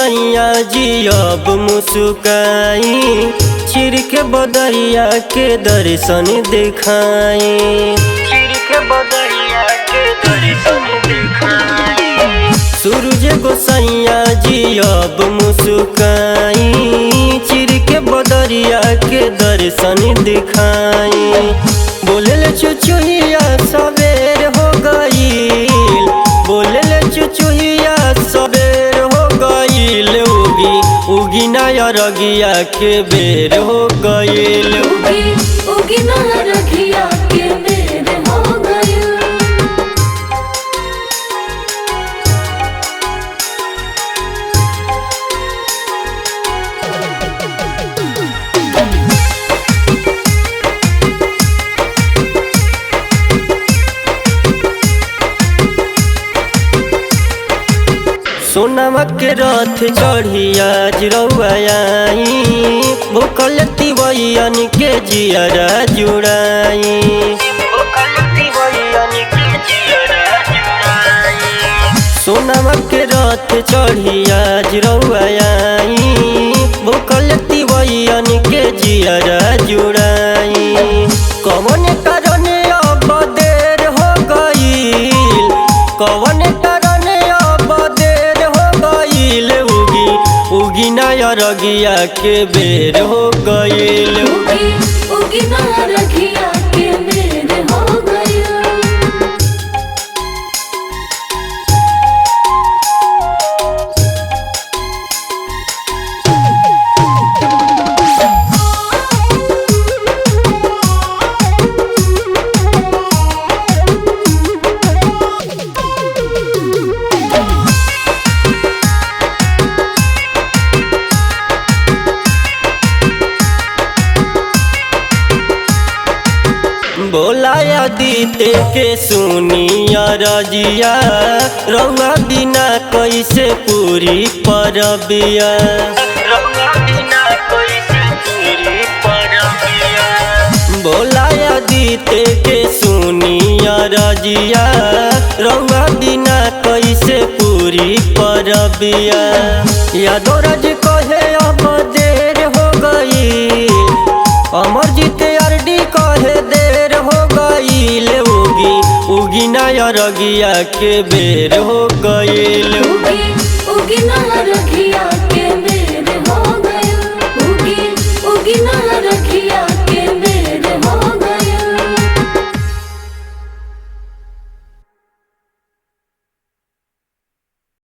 गोसैया जी अब मुस्काई, चिर के बदरिया के दर्शन दिखाई, चिर के बदरिया के दर्शन दिखाई। सूरज गोसैया जी अब मुस्काई, चिर के बदरिया के दर्शन दिखाई। बोले चुचुहिया सवेर हो गई, बोले चुचुहिया सवेर हो गईल, उगी उगी नया रगिया के बेर हो गईल, उगी उगी नया रगिया के बेर हो गईल। सोनमा के रथ चढ़िया रउआ आई, भूखल तिवैयन के जियरा जुड़ाई, सोनमा के रथ चढ़िया रउआ आई, भूखल तिवैयन के जियरा जुड़ाई। कवन कारण अब देर हो गईल, कवन कारण अब देर हो गईल, उगी उगी नया रगिया के बेर हो गईल, उगी उगी नया रगिया के बेर हो गईल। बोलाया दीते के सुनिया रजिया, रउआ बिना कैसे पूरी परबिया, रउआ बिना कैसे पूरी परबिया। बोलाया दीते के सुनिया रजिया, रउआ बिना कैसे पूरी परबिया। यादो रज कहे अब देर हो गई, अमरजीत आरडी कहे देर हो गईल, उगी उगी नया रगिया के बेर हो गईल, उगी उगी नया